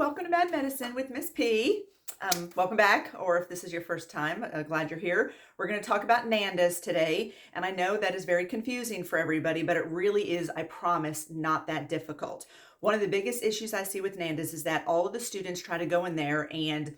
welcome to Mad Medicine with Miss P. Welcome back, or if this is your first time, glad you're here. We're going to talk about NANDAs today, and I know that is very confusing for everybody, but it really is, I promise, not that difficult. One of the biggest issues I see with NANDAs is that all of the students try to go in there and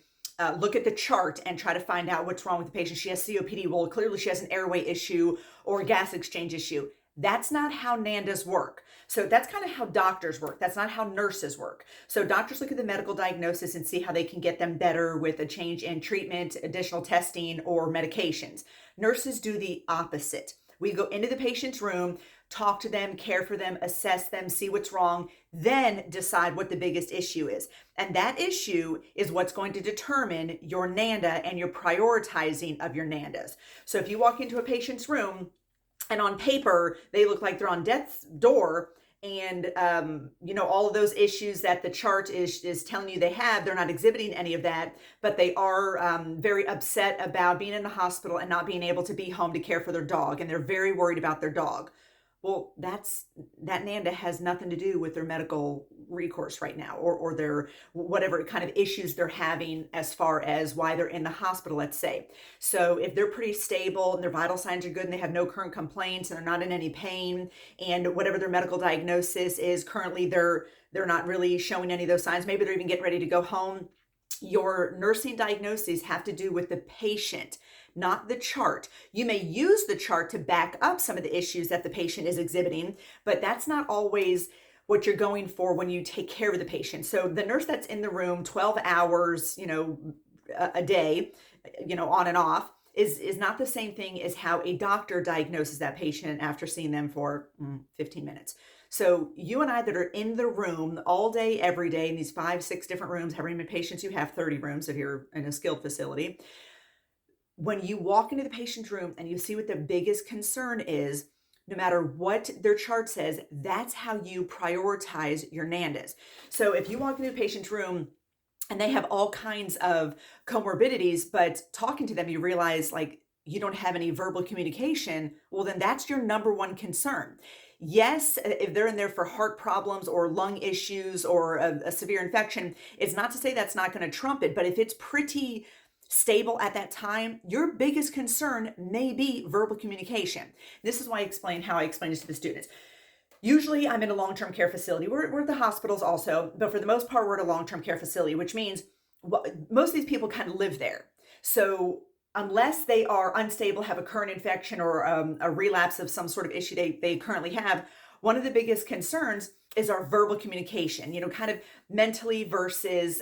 look at the chart and try to find out what's wrong with the patient. She has COPD. Well, clearly she has an airway issue or a gas exchange issue. That's not how NANDAs work. So that's kind of how doctors work. That's not how nurses work. So doctors look at the medical diagnosis and see how they can get them better with a change in treatment, additional testing, or medications. Nurses do the opposite. We go into the patient's room, talk to them, care for them, assess them, see what's wrong, then decide what the biggest issue is. And that issue is what's going to determine your NANDA and your prioritizing of your NANDAs. So if you walk into a patient's room and on paper, they look like they're on death's door, and all of those issues that the chart is telling you they have, they're not exhibiting any of that, but they are very upset about being in the hospital and not being able to be home to care for their dog, and they're very worried about their dog. Well, that NANDA has nothing to do with their medical recourse right now, or their whatever kind of issues they're having as far as why they're in the hospital, let's say. So if they're pretty stable and their vital signs are good and they have no current complaints and they're not in any pain, and whatever their medical diagnosis is currently, they're not really showing any of those signs. Maybe they're even getting ready to go home. Your nursing diagnoses have to do with the patient, not the chart. You may use the chart to back up some of the issues that the patient is exhibiting, but that's not always what you're going for when you take care of the patient. So the nurse that's in the room 12 hours, a day, on and off, is not the same thing as how a doctor diagnoses that patient after seeing them for 15 minutes. So you and I that are in the room all day, every day, in these 5-6 different rooms, however many patients you have, 30 rooms if you're in a skilled facility. When you walk into the patient's room and you see what the biggest concern is, no matter what their chart says, that's how you prioritize your NANDAs. So if you walk into a patient's room and they have all kinds of comorbidities, but talking to them, you realize like you don't have any verbal communication, well, then that's your number one concern. Yes, if they're in there for heart problems or lung issues or a severe infection, it's not to say that's not going to trump it, but if it's pretty stable at that time, your biggest concern may be verbal communication. This is why I explain how I explain this to the students. Usually I'm in a long-term care facility. We're at the hospitals also, but for the most part, we're at a long-term care facility, which means most of these people kind of live there. So unless they are unstable, have a current infection or a relapse of some sort of issue they currently have, one of the biggest concerns is our verbal communication, kind of mentally versus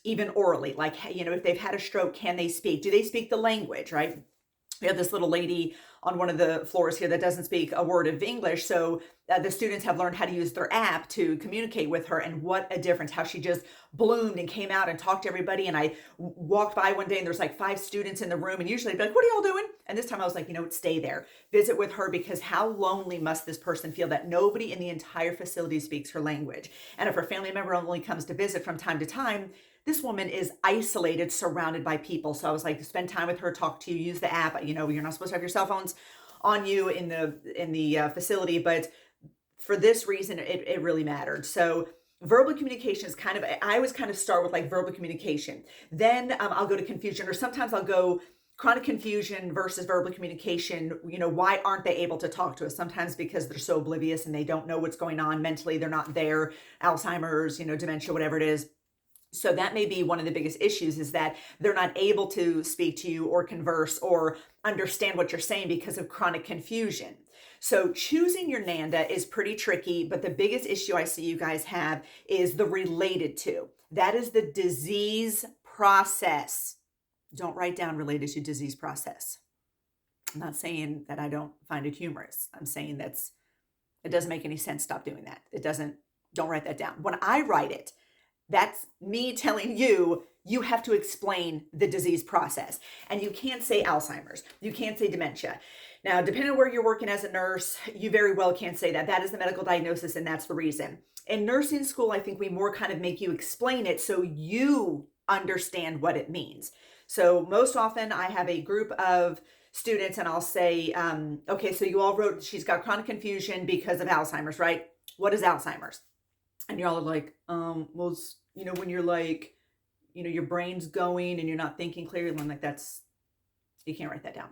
even orally. Like, if they've had a stroke, can they speak? Do they speak the language, right? We have this little lady on one of the floors here that doesn't speak a word of English. So the students have learned how to use their app to communicate with her, and what a difference, how she just bloomed and came out and talked to everybody. And I walked by one day and there's like 5 students in the room, and usually I'd be like, what are y'all doing? And this time I was like, stay there, visit with her, because how lonely must this person feel that nobody in the entire facility speaks her language? And if her family member only comes to visit from time to time, this woman is isolated, surrounded by people. So I was like, spend time with her, talk to you, use the app. You're not supposed to have your cell phones on you in the facility, but for this reason, it really mattered. So verbal communication is I always kind of start with like verbal communication. Then I'll go to confusion, or sometimes I'll go chronic confusion versus verbal communication. Why aren't they able to talk to us? Sometimes because they're so oblivious and they don't know what's going on mentally. They're not there. Alzheimer's, dementia, whatever it is. So that may be one of the biggest issues, is that they're not able to speak to you or converse or understand what you're saying because of chronic confusion. So choosing your NANDA is pretty tricky, but the biggest issue I see you guys have is the related to. That is the disease process. Don't write down related to disease process. I'm not saying that I don't find it humorous. I'm saying it doesn't make any sense. Stop doing that. Don't write that down. When I write it, that's me telling you, you have to explain the disease process. And you can't say Alzheimer's. You can't say dementia. Now, depending on where you're working as a nurse, you very well can't say that. That is the medical diagnosis, and that's the reason. In nursing school, I think we more kind of make you explain it so you understand what it means. So most often I have a group of students and I'll say, okay, so you all wrote she's got chronic confusion because of Alzheimer's, right? What is Alzheimer's? And you're all like, well, it's when you're like, your brain's going and you're not thinking clearly, I'm like, you can't write that down.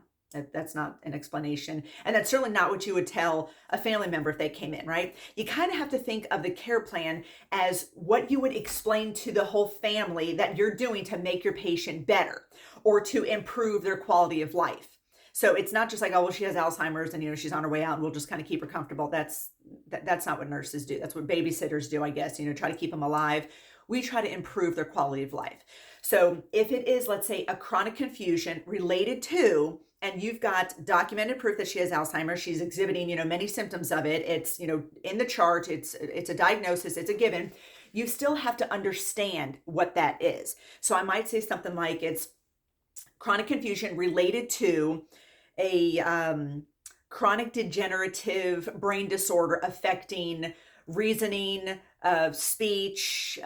That's not an explanation. And that's certainly not what you would tell a family member if they came in, right? You kind of have to think of the care plan as what you would explain to the whole family that you're doing to make your patient better or to improve their quality of life. So it's not just like, oh, well, she has Alzheimer's and, she's on her way out and we'll just kind of keep her comfortable. That's not what nurses do. That's what babysitters do, I guess, try to keep them alive. We try to improve their quality of life. So if it is, let's say, a chronic confusion related to, and you've got documented proof that she has Alzheimer's, she's exhibiting, many symptoms of it. It's, in the chart, it's a diagnosis, it's a given. You still have to understand what that is. So I might say something like it's chronic confusion related to a chronic degenerative brain disorder affecting reasoning, speech,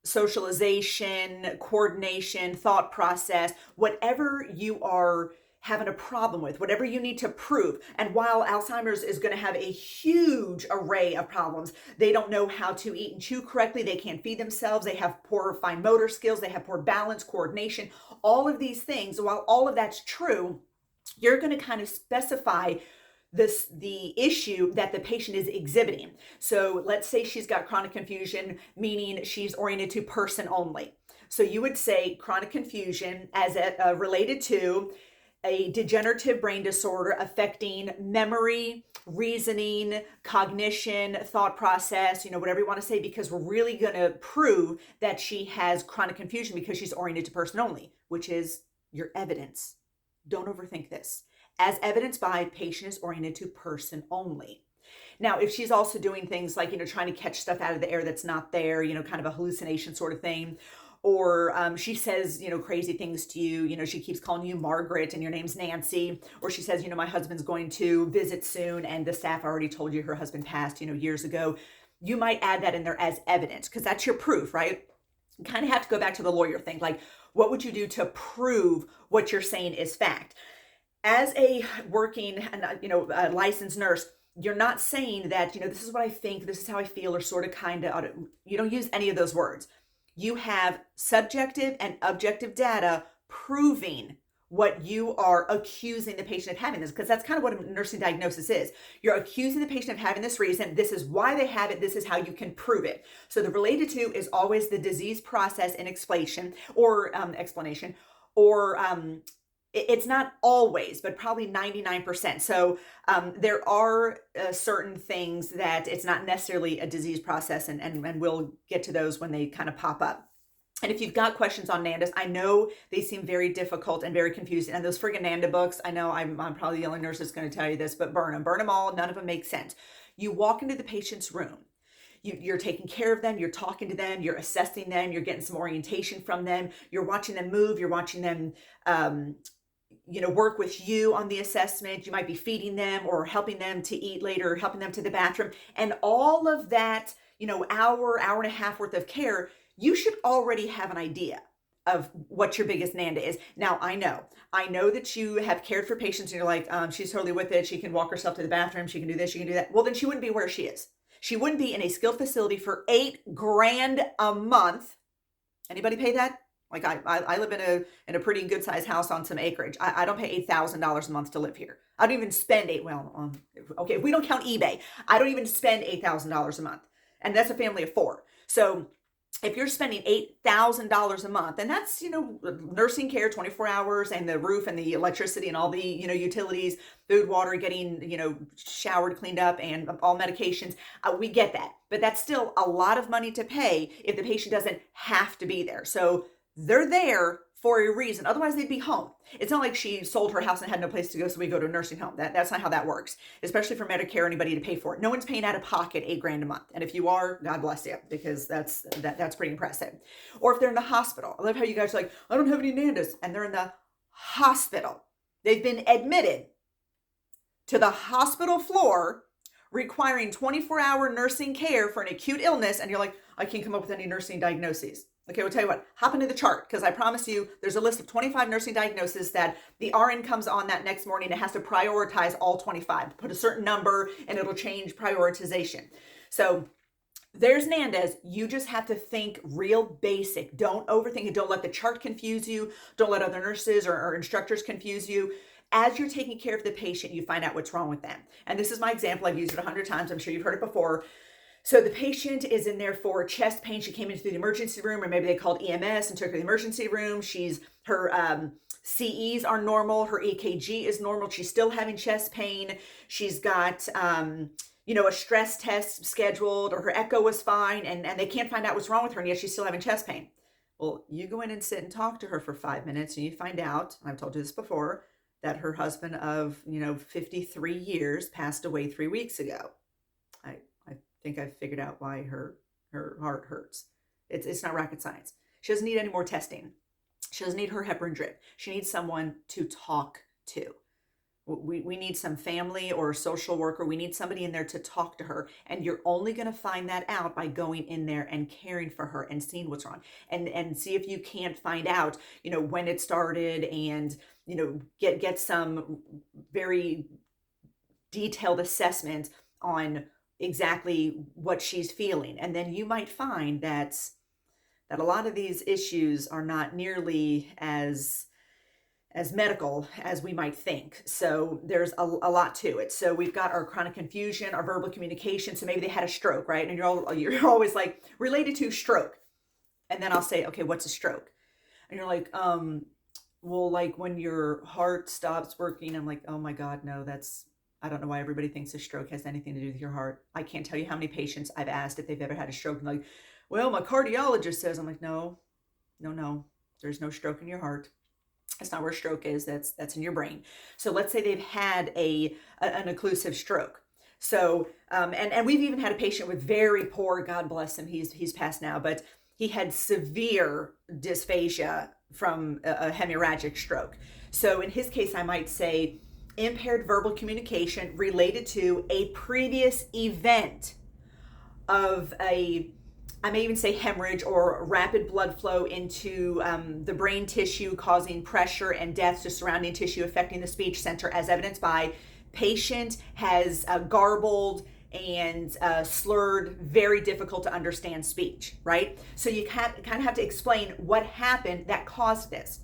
socialization, coordination, thought process, whatever you are having a problem with, whatever you need to prove. And while Alzheimer's is going to have a huge array of problems, they don't know how to eat and chew correctly, they can't feed themselves, they have poor fine motor skills, they have poor balance, coordination, all of these things. While all of that's true, you're going to kind of specify the issue that the patient is exhibiting. So let's say she's got chronic confusion, meaning she's oriented to person only. So you would say chronic confusion as related to a degenerative brain disorder affecting memory, reasoning, cognition, thought process, whatever you want to say, because we're really going to prove that she has chronic confusion because she's oriented to person only, which is your evidence. Don't overthink this. As evidenced by patient is oriented to person only. Now, if she's also doing things like, trying to catch stuff out of the air that's not there, kind of a hallucination sort of thing, or she says, crazy things to you, she keeps calling you Margaret and your name's Nancy, or she says, my husband's going to visit soon and the staff already told you her husband passed, years ago, you might add that in there as evidence because that's your proof, right? You kind of have to go back to the lawyer thing, like, what would you do to prove what you're saying is fact? As a working, a licensed nurse, you're not saying that, this is what I think, this is how I feel, or sort of kind of, you don't use any of those words. You have subjective and objective data proving what you are accusing the patient of having this, because that's kind of what a nursing diagnosis is. You're accusing the patient of having this reason. This is why they have it. This is how you can prove it. So the related to is always the disease process and explanation, or it's not always, but probably 99%. So there are certain things that it's not necessarily a disease process, and we'll get to those when they kind of pop up. And if you've got questions on NANDAs, I know they seem very difficult and very confusing. And those friggin' NANDA books, I know I'm probably the only nurse that's going to tell you this, but burn them all. None of them make sense. You walk into the patient's room. You're taking care of them, you're talking to them, you're assessing them, you're getting some orientation from them, you're watching them move, you're watching them work with you on the assessment. You might be feeding them or helping them to eat later, or helping them to the bathroom. And all of that, hour and a half worth of care, you should already have an idea of what your biggest NANDA is. Now, I know that you have cared for patients and you're like, she's totally with it. She can walk herself to the bathroom. She can do this, she can do that. Well, then she wouldn't be where she is. She wouldn't be in a skilled facility for $8,000 a month. Anybody pay that? Like I live in a pretty good sized house on some acreage. I don't pay $8,000 a month to live here. I don't even spend okay, if we don't count eBay, I don't even spend $8,000 a month. And that's a family of 4. So if you're spending $8,000 a month, and that's, nursing care 24 hours and the roof and the electricity and all the, utilities, food, water, getting, showered, cleaned up, and all medications, we get that. But that's still a lot of money to pay if the patient doesn't have to be there. So they're there for a reason. Otherwise, they'd be home. It's not like she sold her house and had no place to go, so we go to a nursing home. That's not how that works, especially for Medicare or anybody to pay for it. No one's paying out of pocket $8,000 a month. And if you are, God bless you, because that's pretty impressive. Or if they're in the hospital. I love how you guys are like, I don't have any NANDAs. And they're in the hospital. They've been admitted to the hospital floor requiring 24-hour nursing care for an acute illness. And you're like, I can't come up with any nursing diagnoses. Okay, we'll tell you what, hop into the chart, because I promise you there's a list of 25 nursing diagnoses that the RN comes on that next morning and has to prioritize all 25. Put a certain number and it'll change prioritization. So there's NANDAs. You just have to think real basic. Don't overthink it. Don't let the chart confuse you. Don't let other nurses or instructors confuse you. As you're taking care of the patient, you find out what's wrong with them. And this is my example. I've used it 100 times. I'm sure you've heard it before. So the patient is in there for chest pain. She came into the emergency room, or maybe they called EMS and took her to the emergency room. Her CEs are normal. Her EKG is normal. She's still having chest pain. She's got, a stress test scheduled, or her echo was fine, and they can't find out what's wrong with her, and yet she's still having chest pain. Well, you go in and sit and talk to her for 5 minutes, and you find out, and I've told you this before, that her husband of, 53 years passed away 3 weeks ago. I think I've figured out why her heart hurts. It's not rocket science. She doesn't need any more testing. She doesn't need her heparin drip. She needs someone to talk to. We need some family or a social worker. We need somebody in there to talk to her. And you're only going to find that out by going in there and caring for her and seeing what's wrong. And see if you can't find out, when it started, and, get some very detailed assessment on exactly what she's feeling. And then you might find that a lot of these issues are not nearly as medical as we might think. So there's a lot to it. So we've got our chronic confusion, our verbal communication. So maybe they had a stroke, right? And you're always like, related to stroke. And then I'll say, okay, what's a stroke? And you're like, well, like when your heart stops working. I'm like, oh my God, no, I don't know why everybody thinks a stroke has anything to do with your heart. I can't tell you how many patients I've asked if they've ever had a stroke, and like, well, my cardiologist says. I'm like, no, there's no stroke in your heart. That's not where stroke is. That's in your brain. So let's say they've had an occlusive stroke. So, and we've even had a patient with very poor, God bless him, he's passed now, but he had severe dysphagia from a hemorrhagic stroke. So in his case, I might say impaired verbal communication related to a previous event of I may even say hemorrhage or rapid blood flow into the brain tissue, causing pressure and death to surrounding tissue, affecting the speech center, as evidenced by patient has garbled and slurred, very difficult to understand speech, right? So you kind of have to explain what happened that caused this.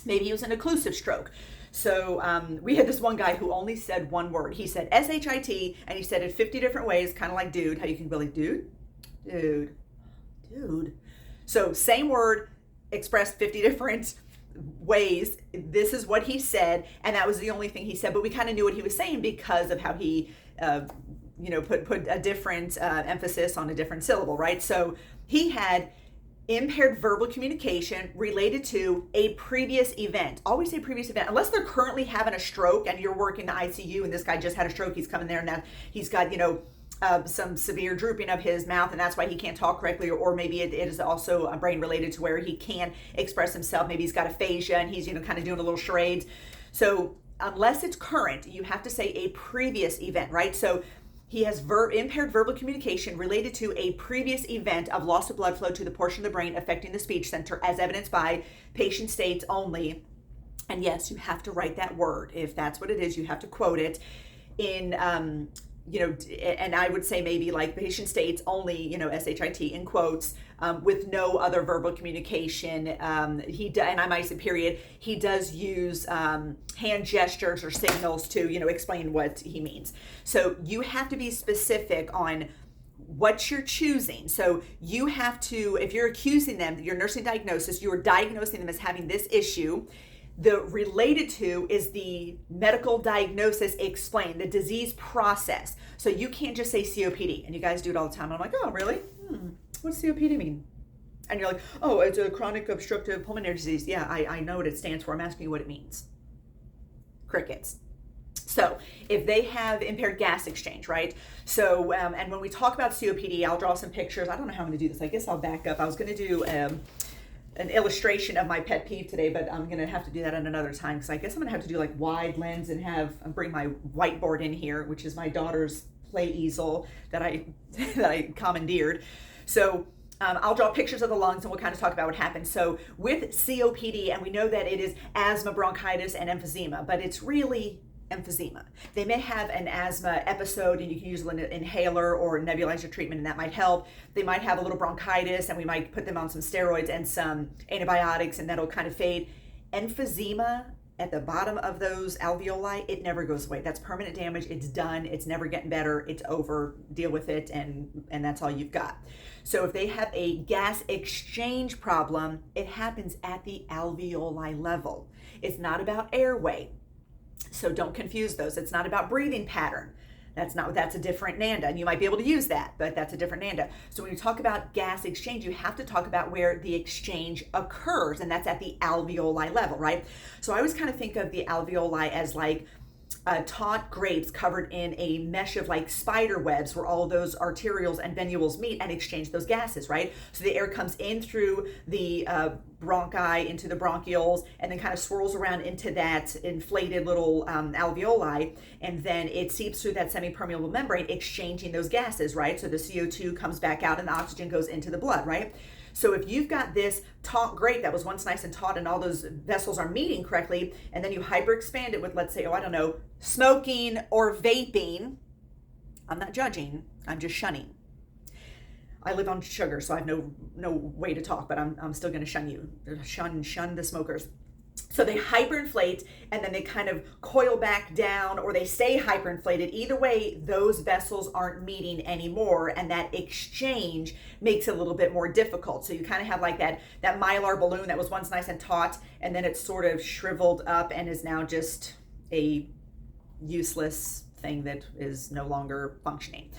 Maybe it was an occlusive stroke. So we had this one guy who only said one word. He said S-H-I-T, and he said it 50 different ways, kind of like dude, how you can be like, dude. So same word expressed 50 different ways. This is what he said, and that was the only thing he said, but we kind of knew what he was saying because of how he put a different emphasis on a different syllable, right? So he had impaired verbal communication related to a previous event. Always say previous event, unless they're currently having a stroke and you're working the ICU and this guy just had a stroke. He's coming there and now he's got, some severe drooping of his mouth, and that's why he can't talk correctly, or maybe it is also a brain related to where he can express himself. Maybe he's got aphasia and he's, kind of doing a little charades. So unless it's current, you have to say a previous event, right? So he has impaired verbal communication related to a previous event of loss of blood flow to the portion of the brain affecting the speech center, as evidenced by patient states only. And yes, you have to write that word. If that's what it is, you have to quote it in, and I would say maybe like patient states only, S-H-I-T in quotes, with no other verbal communication. And I might say period. He does use hand gestures or signals to, explain what he means. So you have to be specific on what you're choosing. So you have to, if you're accusing them, your nursing diagnosis, you are diagnosing them as having this issue. The related to is the medical diagnosis explained, the disease process. So you can't just say COPD, and you guys do it all the time. And I'm like, oh, really? What's COPD mean? And you're like, oh, it's a chronic obstructive pulmonary disease. Yeah, I know what it stands for. I'm asking you what it means. Crickets. So if they have impaired gas exchange, right? So, and when we talk about COPD, I'll draw some pictures. I don't know how I'm going to do this. I guess I'll back up. I was going to do an illustration of my pet peeve today, but I'm going to have to do that at another time, because I guess I'm going to have to do like wide lens and bring my whiteboard in here, which is my daughter's play easel that I commandeered. So I'll draw pictures of the lungs and we'll kind of talk about what happens. So with COPD, and we know that it is asthma, bronchitis, and emphysema, but it's really emphysema. They may have an asthma episode and you can use an inhaler or nebulizer treatment and that might help. They might have a little bronchitis and we might put them on some steroids and some antibiotics and that'll kind of fade. Emphysema at the bottom of those alveoli, it never goes away. That's permanent damage. It's done. It's never getting better. It's over. Deal with it, and that's all you've got. So if they have a gas exchange problem, it happens at the alveoli level. It's not about airway. So don't confuse those. It's not about breathing pattern. That's a different NANDA, and you might be able to use that, but that's a different NANDA. So when you talk about gas exchange, you have to talk about where the exchange occurs, and that's at the alveoli level, right? So I always kind of think of the alveoli as like taut grapes covered in a mesh of like spider webs where all those arterioles and venules meet and exchange those gases, right? So the air comes in through the bronchi into the bronchioles and then kind of swirls around into that inflated little alveoli, and then it seeps through that semi-permeable membrane exchanging those gases, right? So the CO2 comes back out and the oxygen goes into the blood, right? So if you've got this taut grape that was once nice and taut and all those vessels are meeting correctly, and then you hyperexpand it with, let's say, smoking or vaping, I'm not judging, I'm just shunning. I live on sugar, so I have no way to talk, but I'm still gonna shun the smokers. So they hyperinflate and then they kind of coil back down or they stay hyperinflated. Either way, those vessels aren't meeting anymore and that exchange makes it a little bit more difficult. So you kind of have like that mylar balloon that was once nice and taut and then it's sort of shriveled up and is now just a useless thing that is no longer functioning.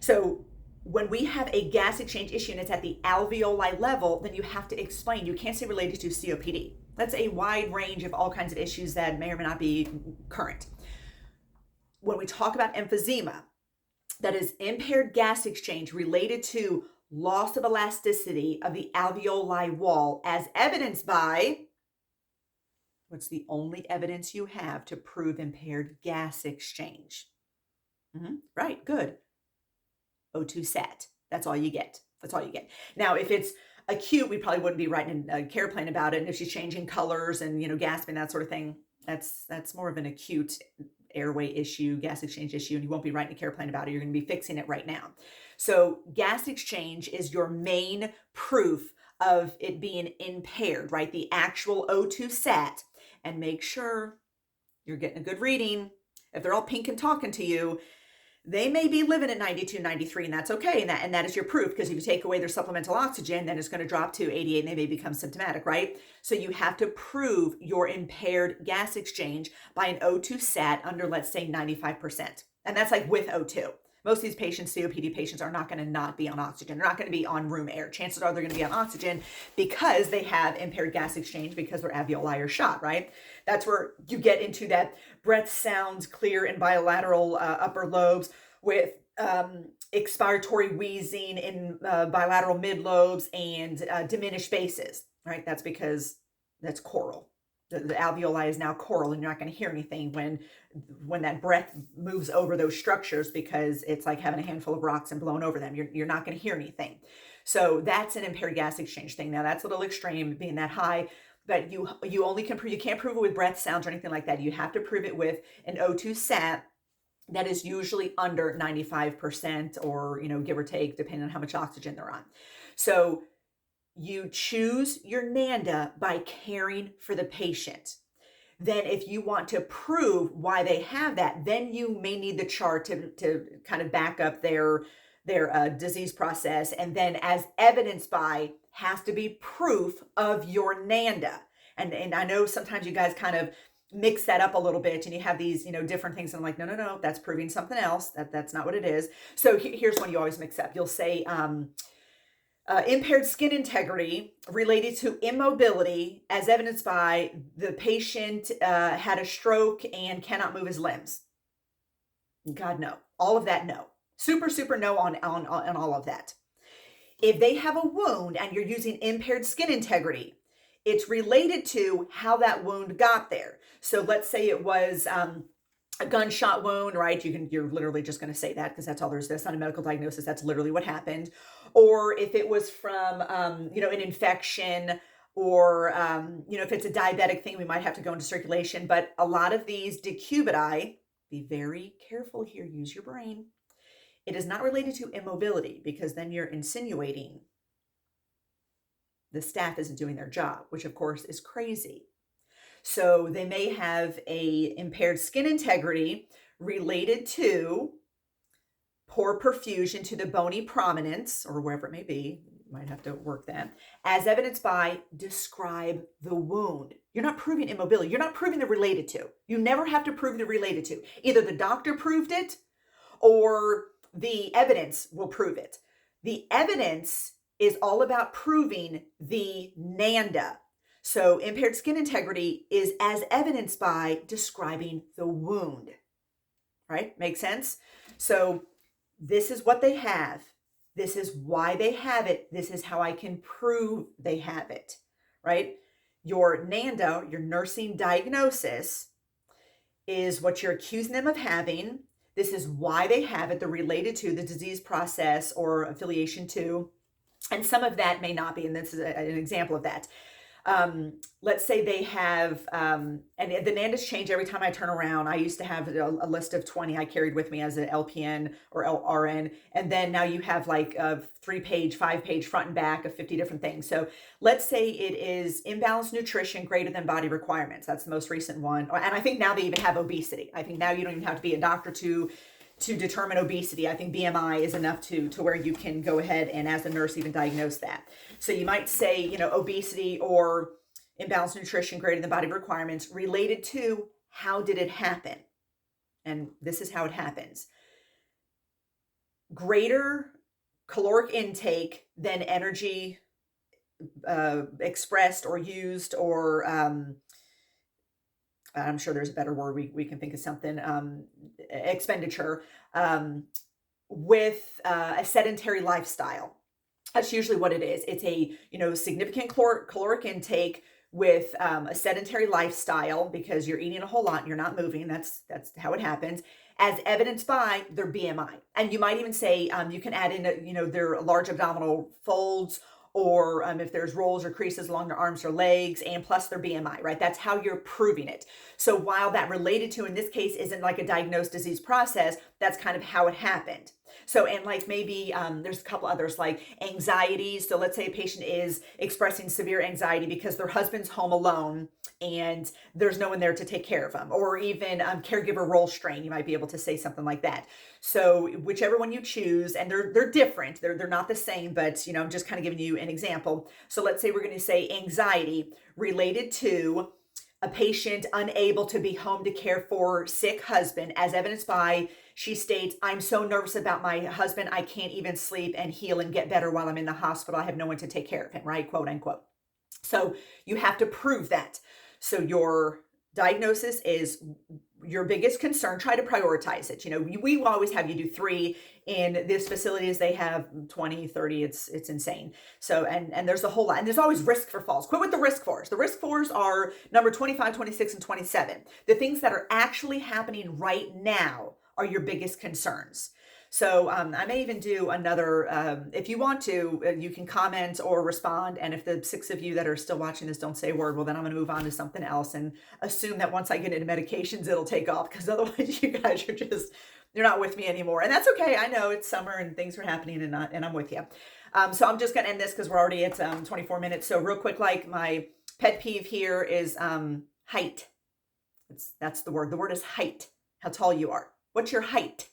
So when we have a gas exchange issue and it's at the alveoli level, then you have to explain. You can't say related to COPD. That's a wide range of all kinds of issues that may or may not be current. When we talk about emphysema, that is impaired gas exchange related to loss of elasticity of the alveoli wall as evidenced by, what's the only evidence you have to prove impaired gas exchange? Right, good. O2 sat. That's all you get. That's all you get. Now, if it's acute, we probably wouldn't be writing a care plan about it. And if she's changing colors and, gasping, that sort of thing, that's more of an acute airway issue, gas exchange issue, and you won't be writing a care plan about it. You're going to be fixing it right now. So gas exchange is your main proof of it being impaired, right? The actual O2 sat, and make sure you're getting a good reading. If they're all pink and talking to you, they may be living at 92, 93, and that's okay. And that is your proof, because if you take away their supplemental oxygen, then it's going to drop to 88 and they may become symptomatic, right? So you have to prove your impaired gas exchange by an O2 sat under, let's say, 95%. And that's like with O2. Most of these patients, COPD patients, are not going to not be on oxygen. They're not going to be on room air. Chances are they're going to be on oxygen because they have impaired gas exchange because their alveoli are shot, right? That's where you get into that breath sounds clear in bilateral upper lobes with expiratory wheezing in bilateral mid lobes and diminished bases, right? That's because that's choral. The alveoli is now choral, and you're not going to hear anything when that breath moves over those structures, because it's like having a handful of rocks and blowing over them. You're not going to hear anything. So that's an impaired gas exchange thing. Now that's a little extreme, being that high, but you only can prove, you can't prove it with breath sounds or anything like that. You have to prove it with an O2 sat that is usually under 95%, or give or take, depending on how much oxygen they're on. So you choose your NANDA by caring for the patient. Then if you want to prove why they have that, then you may need the chart to kind of back up their disease process. And then as evidenced by has to be proof of your NANDA. And I know sometimes you guys kind of mix that up a little bit and you have these, different things. And I'm like, no, that's proving something else. That's not what it is. So here's one you always mix up. You'll say, impaired skin integrity related to immobility as evidenced by the patient had a stroke and cannot move his limbs. God, no. All of that, no. Super, super no on all of that. If they have a wound and you're using impaired skin integrity, it's related to how that wound got there. So let's say it was a gunshot wound, right? You're literally just going to say that because that's all there's. That's not a medical diagnosis. That's literally what happened. Or if it was from, an infection, or, if it's a diabetic thing, we might have to go into circulation. But a lot of these decubiti, be very careful here, use your brain. It is not related to immobility, because then you're insinuating the staff isn't doing their job, which of course is crazy. So they may have a impaired skin integrity related to poor perfusion to the bony prominence, or wherever it may be. You might have to work that, as evidenced by describe the wound. You're not proving immobility. You're not proving the related to. You never have to prove the related to. Either the doctor proved it or the evidence will prove it. The evidence is all about proving the NANDA. So impaired skin integrity is as evidenced by describing the wound, right? Make sense? So this is what they have. This is why they have it. This is how I can prove they have it, right? Your NANDA, your nursing diagnosis, is what you're accusing them of having. This is why they have it. They're related to the disease process or affiliation to, and some of that may not be, and this is an example of that. Let's say they have, and the NANDAs change every time I turn around. I used to have a list of 20 I carried with me as an LPN or RN. And then now you have like a 3-page, 5-page front and back of 50 different things. So let's say it is imbalanced nutrition greater than body requirements. That's the most recent one. And I think now they even have obesity. I think now you don't even have to be a doctor to determine obesity. I think BMI is enough to where you can go ahead and as a nurse even diagnose that. So you might say, obesity or imbalanced nutrition greater than body requirements related to how did it happen? And this is how it happens. Greater caloric intake than energy expressed or used, or I'm sure there's a better word. We can think of something, expenditure, with a sedentary lifestyle. That's usually what it is. It's a, significant caloric intake with a sedentary lifestyle, because you're eating a whole lot and you're not moving. That's how it happens, as evidenced by their BMI. And you might even say, you can add in, their large abdominal folds, or if there's rolls or creases along their arms or legs, and plus their BMI, right? That's how you're proving it. So while that related to, in this case, isn't like a diagnosed disease process, that's kind of how it happened. So, and like maybe there's a couple others like anxiety. So let's say a patient is expressing severe anxiety because their husband's home alone and there's no one there to take care of them, or even caregiver role strain. You might be able to say something like that. So whichever one you choose, and they're different. They're not the same, but I'm just kind of giving you an example. So let's say we're going to say anxiety related to a patient unable to be home to care for sick husband, as evidenced by, she states, I'm so nervous about my husband, I can't even sleep and heal and get better while I'm in the hospital. I have no one to take care of him, right? Quote unquote. So you have to prove that. So your diagnosis is your biggest concern. Try to prioritize it. We always have you do 3. In this facility, as they have 20, 30, it's insane. So, and there's a whole lot, and there's always risk for falls. Quit with the risk fours. The risk fours are number 25, 26, and 27. The things that are actually happening right now are your biggest concerns. So I may even do another, if you want to, you can comment or respond. And if the 6 of you that are still watching this don't say a word, well, then I'm going to move on to something else and assume that once I get into medications, it'll take off, because otherwise you guys are you're not with me anymore. And that's okay. I know it's summer and things are happening, and I'm with you. So I'm just going to end this because we're already at 24 minutes. So real quick, like my pet peeve here is height. That's the word. The word is height. How tall you are. What's your height?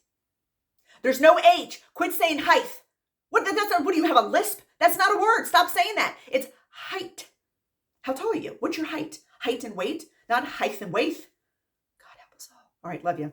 There's no H. Quit saying height. What do you have, a lisp? That's not a word. Stop saying that. It's height. How tall are you? What's your height? Height and weight, not height and weight. God help us all. All right. Love you.